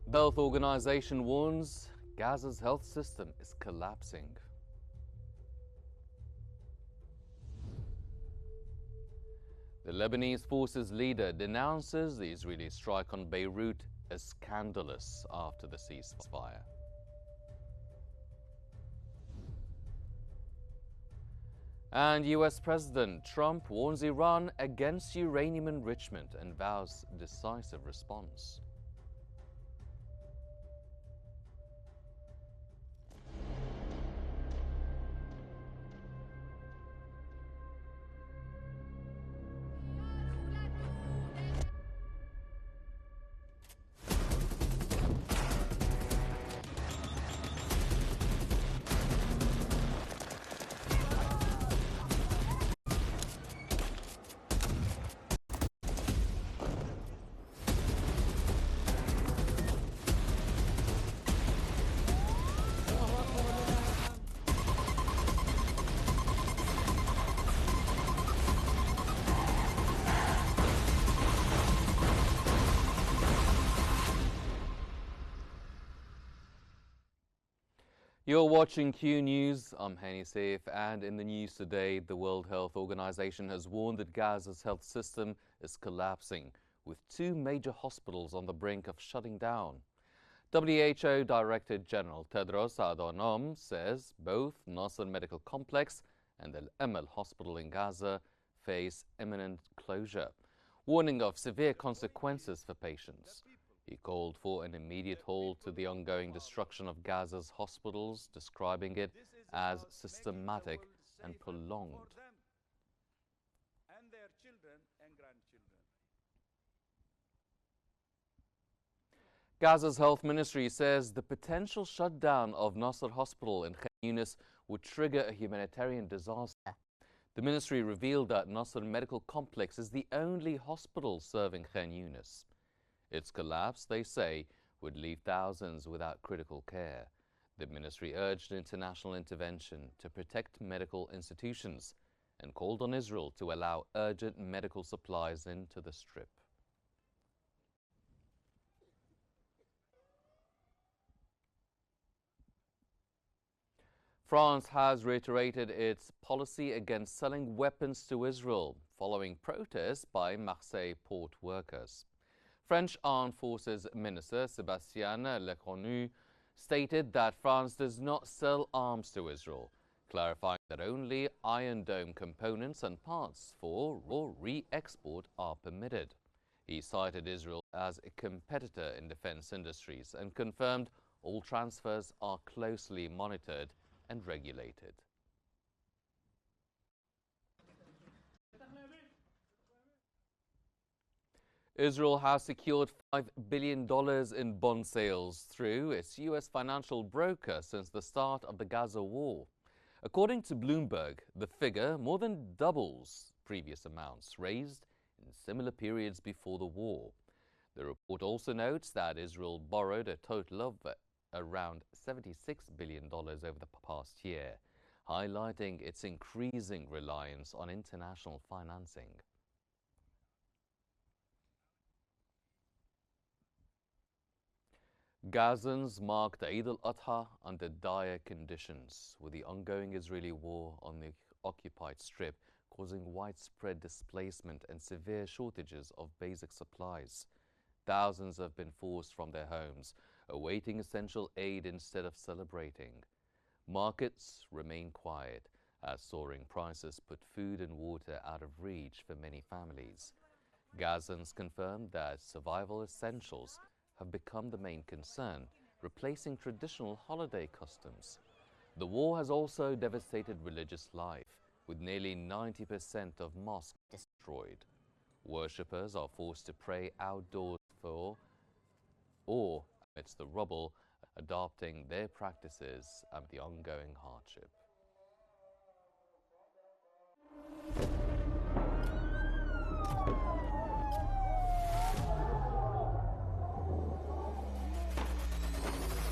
The Health Organization warns Gaza's health system is collapsing. The Lebanese forces leader denounces the Israeli strike on Beirut as scandalous after the ceasefire. And US President Trump warns Iran against uranium enrichment and vows decisive response. You're watching Q News. I'm Hani Saif, and in the news today, the World Health Organization has warned that Gaza's health system is collapsing, with 2 major hospitals on the brink of shutting down. WHO Director General Tedros Adhanom says both Nasser Medical Complex and the Amal Hospital in Gaza face imminent closure, warning of severe consequences for patients. He called for an immediate halt to the ongoing destruction of Gaza's hospitals, describing it as systematic and prolonged. Gaza's health ministry says the potential shutdown of Nasser Hospital in Khan Yunis would trigger a humanitarian disaster. The ministry revealed that Nasser Medical Complex is the only hospital serving Khan Yunis. Its collapse, they say, would leave thousands without critical care. The ministry urged international intervention to protect medical institutions and called on Israel to allow urgent medical supplies into the Strip. France has reiterated its policy against selling weapons to Israel following protests by Marseille port workers. French Armed Forces Minister Sébastien Lecornu stated that France does not sell arms to Israel, clarifying that only Iron Dome components and parts for or re-export are permitted. He cited Israel as a competitor in defense industries and confirmed all transfers are closely monitored and regulated. Israel has secured $5 billion in bond sales through its U.S. financial broker since the start of the Gaza war. According to Bloomberg, the figure more than doubles previous amounts raised in similar periods before the war. The report also notes that Israel borrowed a total of around $76 billion over the past year, highlighting its increasing reliance on international financing. Gazans marked Eid al-Adha under dire conditions, with the ongoing Israeli war on the occupied Strip causing widespread displacement and severe shortages of basic supplies. Thousands have been forced from their homes, awaiting essential aid instead of celebrating. Markets remain quiet as soaring prices put food and water out of reach for many families. Gazans confirmed that survival essentials have become the main concern, replacing traditional holiday customs. The war has also devastated religious life, with nearly 90% of mosques destroyed. Worshippers are forced to pray outdoors or amidst the rubble, adopting their practices amid the ongoing hardship.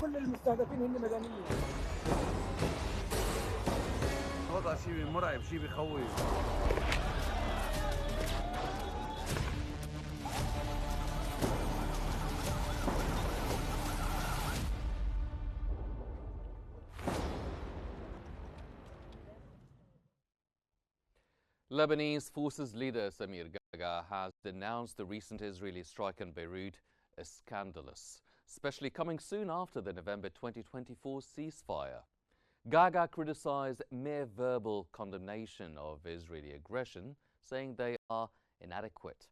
كل المستهدفين هن مدنيين. وضع شيء مرعب، شيء بخوف. Lebanese forces leader Samir Gaga has denounced the recent Israeli strike in Beirut as scandalous, especially coming soon after the November 2024 ceasefire. Gaga criticized mere verbal condemnation of Israeli aggression, saying they are inadequate.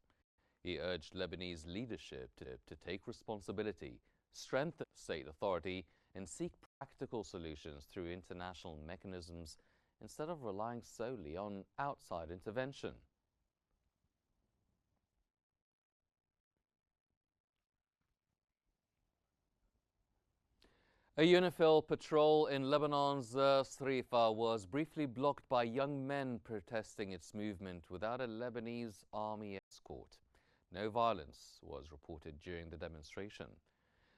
He urged Lebanese leadership to take responsibility, strengthen state authority, and seek practical solutions through international mechanisms instead of relying solely on outside intervention. A UNIFIL patrol in Lebanon's Srifa was briefly blocked by young men protesting its movement without a Lebanese army escort. No violence was reported during the demonstration.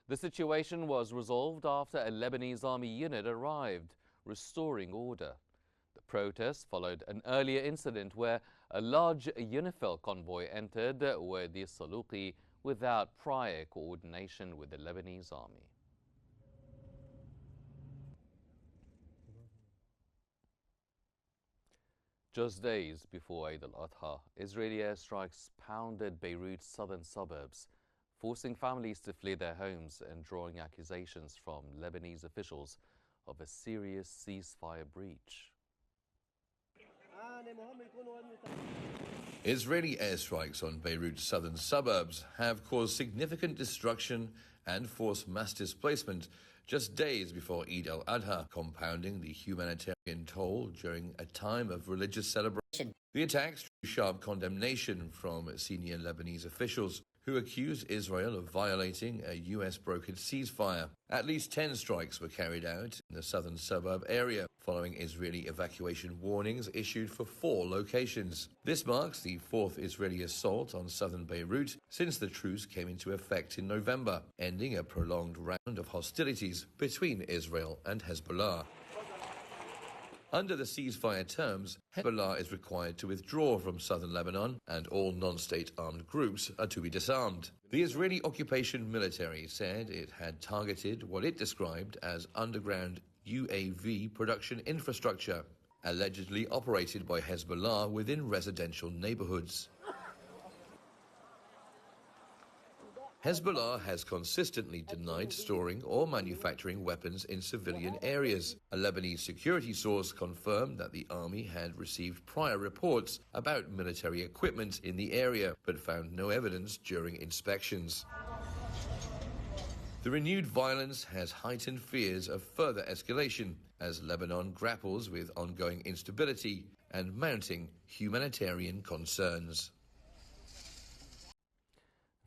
The situation was resolved after a Lebanese army unit arrived, restoring order. The protest followed an earlier incident where a large UNIFIL convoy entered Wadi Saluqi without prior coordination with the Lebanese army. Just days before Eid al-Adha, Israeli airstrikes pounded Beirut's southern suburbs, forcing families to flee their homes and drawing accusations from Lebanese officials of a serious ceasefire breach. Israeli airstrikes on Beirut's southern suburbs have caused significant destruction and forced mass displacement just days before Eid al-Adha, compounding the humanitarian toll during a time of religious celebration. The attacks drew sharp condemnation from senior Lebanese officials who accused Israel of violating a US-brokered ceasefire. At least 10 strikes were carried out in the southern suburb area, following Israeli evacuation warnings issued for 4 locations. This marks the 4th Israeli assault on southern Beirut since the truce came into effect in November, ending a prolonged round of hostilities between Israel and Hezbollah. Under the ceasefire terms, Hezbollah is required to withdraw from southern Lebanon and all non-state armed groups are to be disarmed. The Israeli occupation military said it had targeted what it described as underground UAV production infrastructure, allegedly operated by Hezbollah within residential neighborhoods. Hezbollah has consistently denied storing or manufacturing weapons in civilian areas. A Lebanese security source confirmed that the army had received prior reports about military equipment in the area, but found no evidence during inspections. The renewed violence has heightened fears of further escalation as Lebanon grapples with ongoing instability and mounting humanitarian concerns.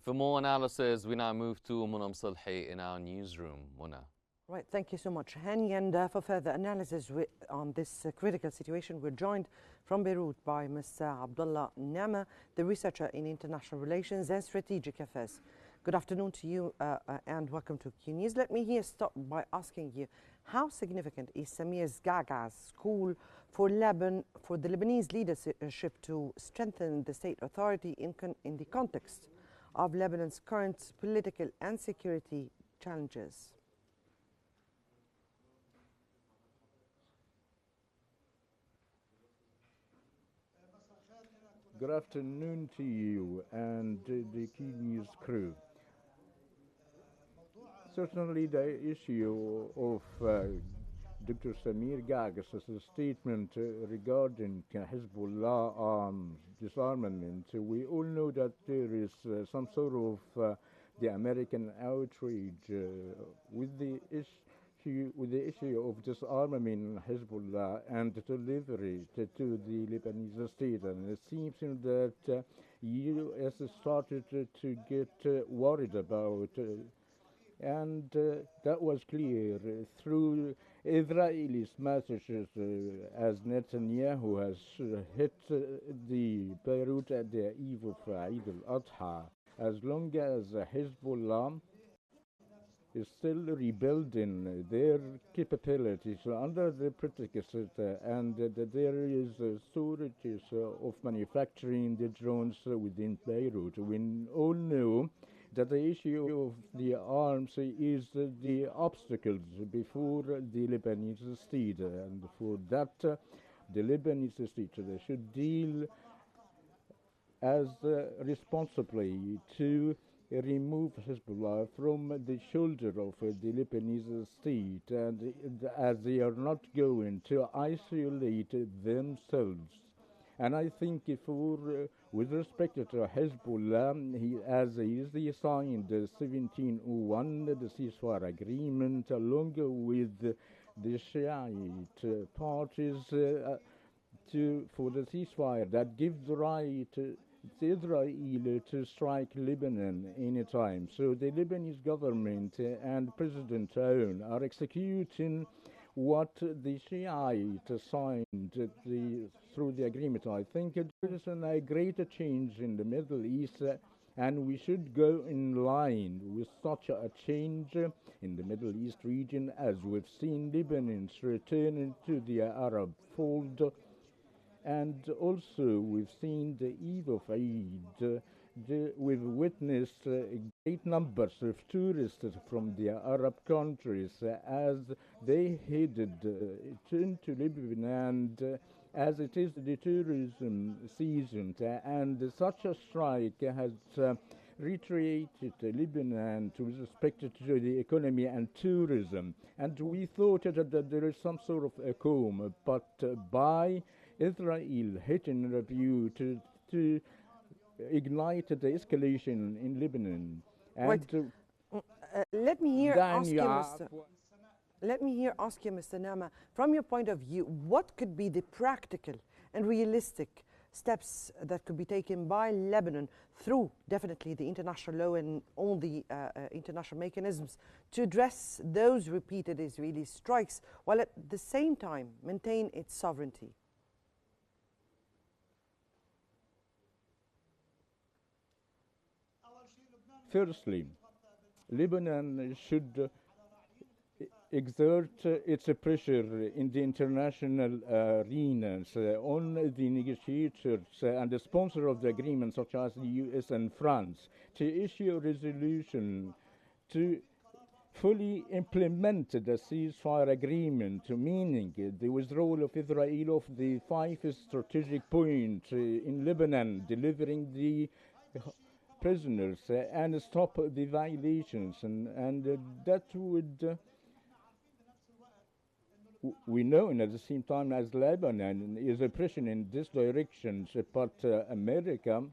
For more analysis, we now move to Muna Msalhi in our newsroom. Muna. Right, thank you so much, Hani. And for further analysis on this critical situation, we're joined from Beirut by Ms. Abdullah Nama, the researcher in international relations and strategic affairs. Good afternoon to you and welcome to Qnews. Let me here start by asking you, how significant is Samir Gaga's call for the Lebanese leadership to strengthen the state authority in the context of Lebanon's current political and security challenges? Good afternoon to you and the Qnews crew. Certainly the issue of Dr. Samir Gaga's statement regarding Hezbollah arms disarmament, we all know that there is some sort of the American outrage with the issue of disarmament Hezbollah and delivery to the Lebanese state, and it seems that U.S. started to get worried about. And that was clear through Israeli messages as Netanyahu has hit the Beirut at the eve of Eid al-Adha. As long as Hezbollah is still rebuilding their capabilities under the pretext and there is storages of manufacturing the drones within Beirut. We all know that the issue of the arms is the obstacles before the Lebanese state, and for that the Lebanese state should deal as responsibly to remove Hezbollah from the shoulder of the Lebanese state, and as they are not going to isolate themselves. And I think with respect to Hezbollah, as he signed 1701, the ceasefire agreement, along with the Shiite parties for the ceasefire that gives the right to Israel to strike Lebanon anytime. So the Lebanese government and President Aoun are executing what the Shiite signed through the agreement. I think there is a greater change in the Middle East, and we should go in line with such a change in the Middle East region, as we've seen Lebanon's returning to the Arab fold. And also, we've seen the Eve of Eid. We've witnessed great numbers of tourists from the Arab countries as they headed into Lebanon, and as it is the tourism season, and such a strike has reiterated Lebanon with respect to the economy and tourism. And we thought that there is some sort of a calm, but by Israel hitting review to ignite the escalation in Lebanon. And let me here ask you, Mr. Nama, from your point of view, what could be the practical and realistic steps that could be taken by Lebanon through definitely the international law and all the international mechanisms to address those repeated Israeli strikes while at the same time maintain its sovereignty? Firstly, Lebanon should exert its pressure in the international arenas on the negotiators and the sponsor of the agreement, such as the US and France, to issue a resolution to fully implement the ceasefire agreement, meaning the withdrawal of Israel of the 5 strategic points in Lebanon, delivering the prisoners, and stop the violations, and that would we know, and at the same time as Lebanon is a pressure in this direction, but America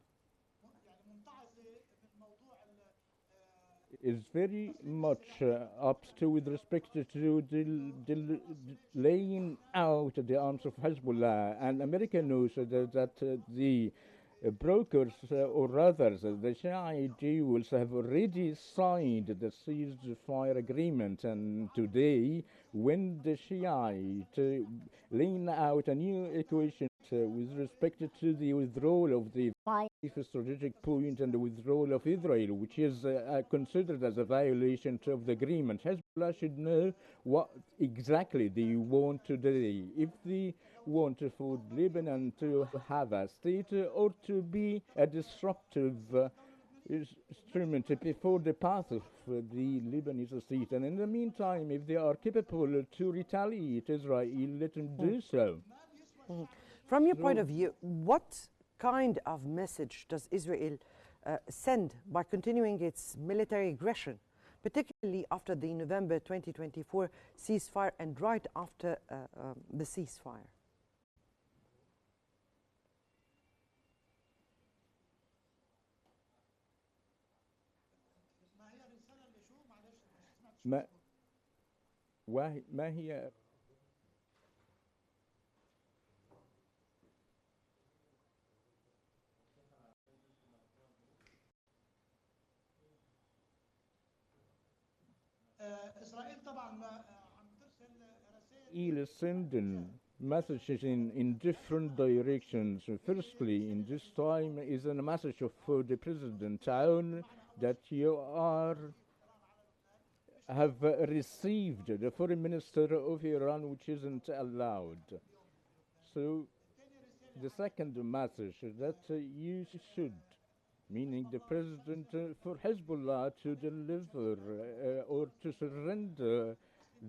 is very much up to with respect to the laying out the arms of Hezbollah, and America knows that the brokers, or rather the Shiite Jews, have already signed the ceasefire agreement, and today, when the Shiite laying out a new equation with respect to the withdrawal of the 5 strategic points and the withdrawal of Israel, which is considered as a violation of the agreement, Hezbollah should know what exactly they want today. If they want for Lebanon to have a state or to be a disruptive instrument before the path of the Lebanese state. And in the meantime, if they are capable to retaliate Israel, let them do so. From your point of view, what kind of message does Israel send by continuing its military aggression, particularly after the November 2024 ceasefire and right after the ceasefire? ما هي إسرائيل طبعا عم ترسل رسائل sending messages in different directions. Firstly, in this time is a message for the President Aoun that you have received the foreign minister of Iran, which isn't allowed. So the second message that you should, meaning the president, for Hezbollah to deliver or to surrender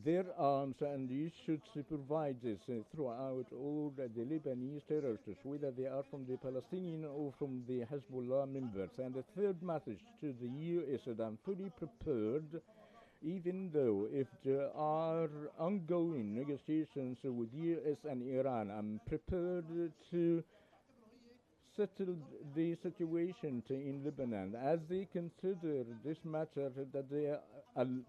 their arms, and you should supervise this throughout all the Lebanese terrorists, whether they are from the Palestinian or from the Hezbollah members. And the third message to the U.S. that I'm fully prepared, even though if there are ongoing negotiations with U.S. and Iran, I'm prepared to settle the situation in Lebanon as they consider this matter that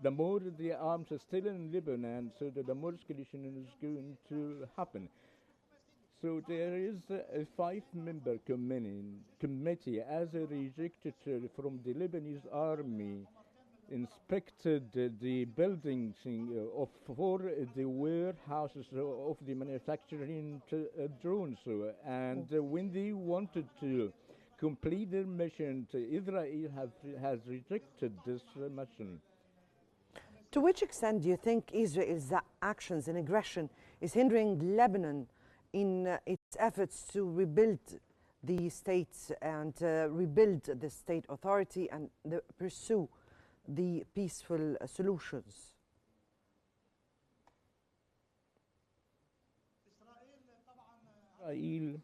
the more the arms are still in Lebanon, so that the more escalation is going to happen. So there is a five-member committee as a rejected from the Lebanese army inspected the buildings for the warehouses of the manufacturing drones. And when they wanted to complete their mission, Israel has rejected this mission. To which extent do you think Israel's actions and aggression is hindering Lebanon in its efforts to rebuild the state and rebuild the state authority and pursue the peaceful solutions? Israel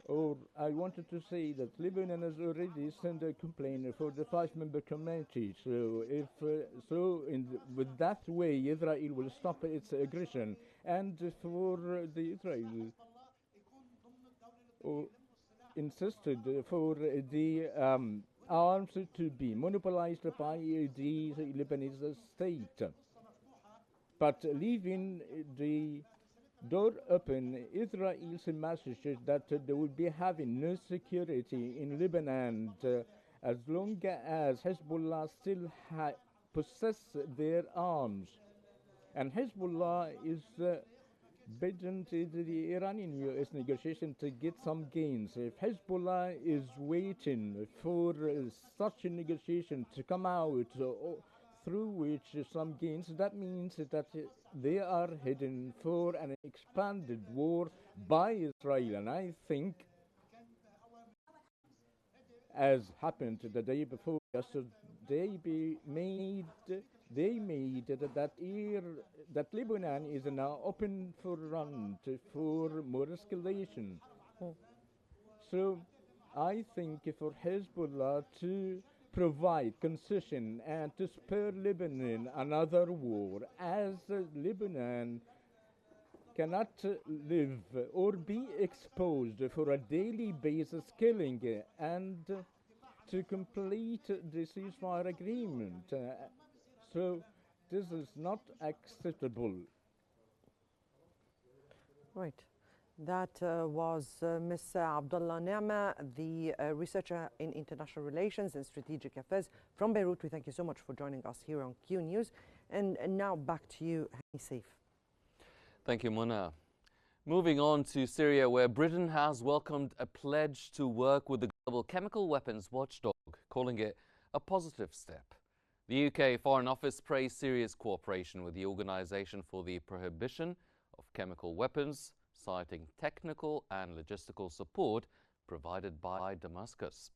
Or I wanted to say that Lebanon has already sent a complaint for the five-member committee. So if with that way, Israel will stop its aggression, and for the Israel insisted for the arms to be monopolized by the Lebanese state, but leaving the door open. Israel's message is that they will be having no security in Lebanon as long as Hezbollah still possess their arms. And Hezbollah is bidding to the Iranian-US negotiation to get some gains. If Hezbollah is waiting for such a negotiation to come out through which some gains, that means that they are heading for an expanded war by Israel. And I think, as happened the day before yesterday, they made that Lebanon is now open for run for more escalation. So I think for Hezbollah to provide concession and to spare Lebanon another war, as Lebanon cannot live or be exposed for a daily basis killing, and to complete the ceasefire agreement. So this is not acceptable. Right. That was Ms. Abdullah Neama, the researcher in international relations and strategic affairs from Beirut. We thank you so much for joining us here on Q News. And now back to you, Hani Saif. Thank you, Mona. Moving on to Syria, where Britain has welcomed a pledge to work with the global chemical weapons watchdog, calling it a positive step. The UK Foreign Office praised Syria's cooperation with the Organisation for the Prohibition of Chemical Weapons, citing technical and logistical support provided by Damascus.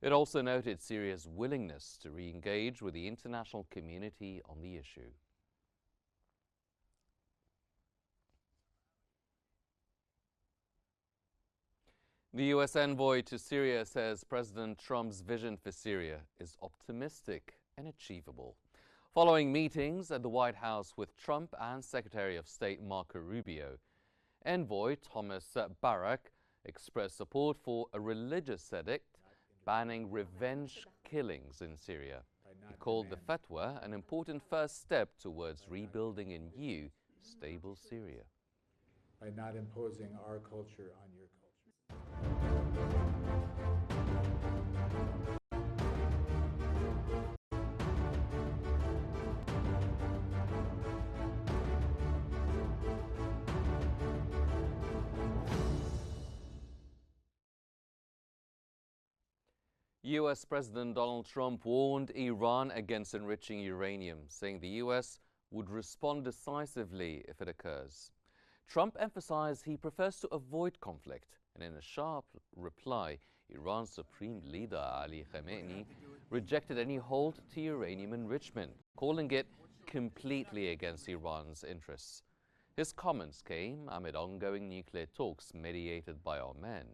It also noted Syria's willingness to re-engage with the international community on the issue. The U.S. envoy to Syria says President Trump's vision for Syria is optimistic and achievable. Following meetings at the White House with Trump and Secretary of State Marco Rubio, Envoy Thomas Barak expressed support for a religious edict banning revenge killings in Syria. He called the fatwa an important first step towards rebuilding a new, stable Syria. By not imposing our culture on your culture. U.S. President Donald Trump warned Iran against enriching uranium, saying the U.S. would respond decisively if it occurs. Trump emphasized he prefers to avoid conflict, and in a sharp reply, Iran's Supreme Leader Ali Khamenei rejected any halt to uranium enrichment, calling it completely against Iran's interests. His comments came amid ongoing nuclear talks mediated by Oman,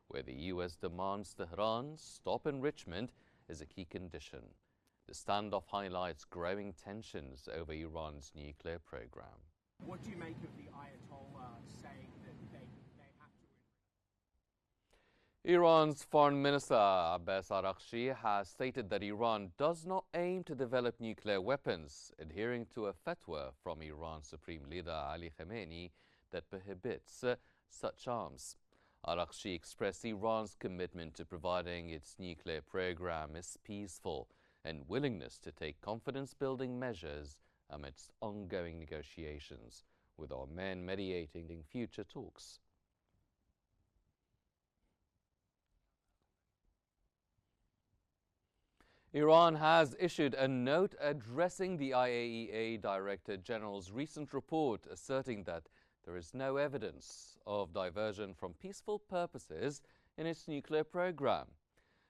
where the U.S. demands Tehran stop enrichment as a key condition. The standoff highlights growing tensions over Iran's nuclear program. What do you make of the Ayatollah saying that they have to? Iran's Foreign Minister Abbas Araghchi has stated that Iran does not aim to develop nuclear weapons, adhering to a fatwa from Iran's Supreme Leader Ali Khamenei that prohibits such arms. Araghchi expressed Iran's commitment to providing its nuclear program is peaceful and willingness to take confidence-building measures amidst ongoing negotiations, with Oman mediating future talks. Iran has issued a note addressing the IAEA Director General's recent report, asserting that there is no evidence of diversion from peaceful purposes in its nuclear program.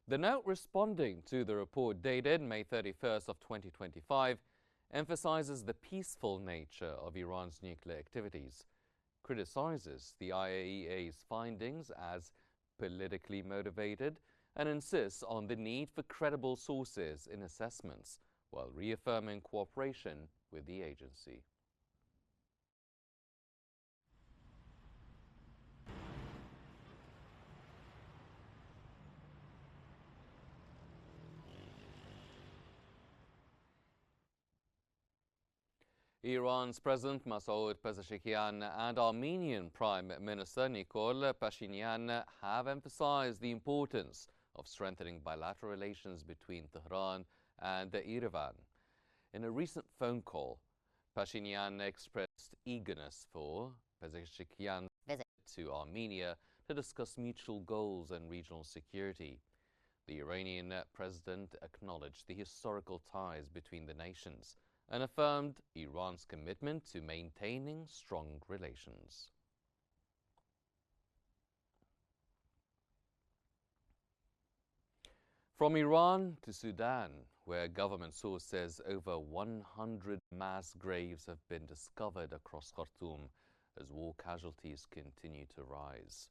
The note, responding to the report dated May 31st of 2025, emphasizes the peaceful nature of Iran's nuclear activities, criticizes the IAEA's findings as politically motivated, and insists on the need for credible sources in assessments, while reaffirming cooperation with the agency. Iran's President Masoud Pezeshkian and Armenian Prime Minister Nikol Pashinyan have emphasized the importance of strengthening bilateral relations between Tehran and Yerevan. In a recent phone call, Pashinyan expressed eagerness for Pezeshkian's visit to Armenia to discuss mutual goals and regional security. The Iranian president acknowledged the historical ties between the nations and affirmed Iran's commitment to maintaining strong relations. From Iran to Sudan, where government source says over 100 mass graves have been discovered across Khartoum as war casualties continue to rise.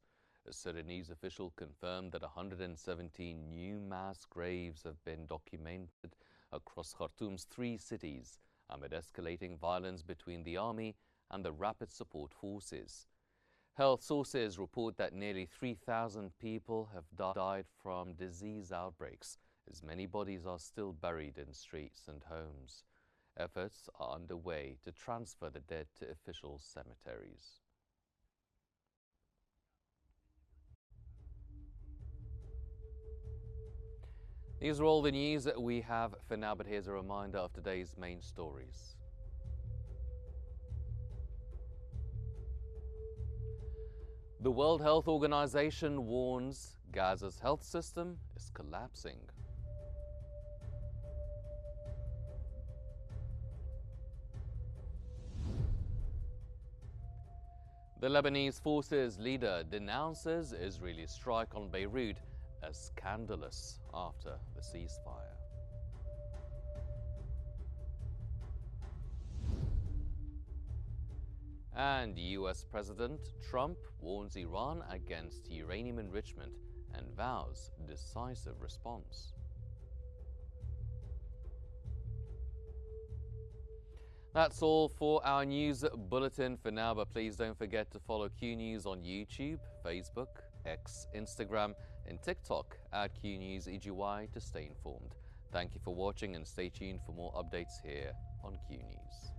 A Sudanese official confirmed that 117 new mass graves have been documented across Khartoum's 3 cities amid escalating violence between the army and the rapid support forces. Health sources report that nearly 3,000 people have died from disease outbreaks, as many bodies are still buried in streets and homes. Efforts are underway to transfer the dead to official cemeteries. These are all the news that we have for now, but here's a reminder of today's main stories. The World Health Organization warns Gaza's health system is collapsing. The Lebanese forces leader denounces Israeli strike on Beirut as scandalous after the ceasefire. And US President Trump warns Iran against uranium enrichment and vows decisive response. That's all for our news bulletin for now, but please don't forget to follow Qnews on YouTube, Facebook, X, Instagram, and TikTok at QNewsEGY to stay informed. Thank you for watching and stay tuned for more updates here on Qnews.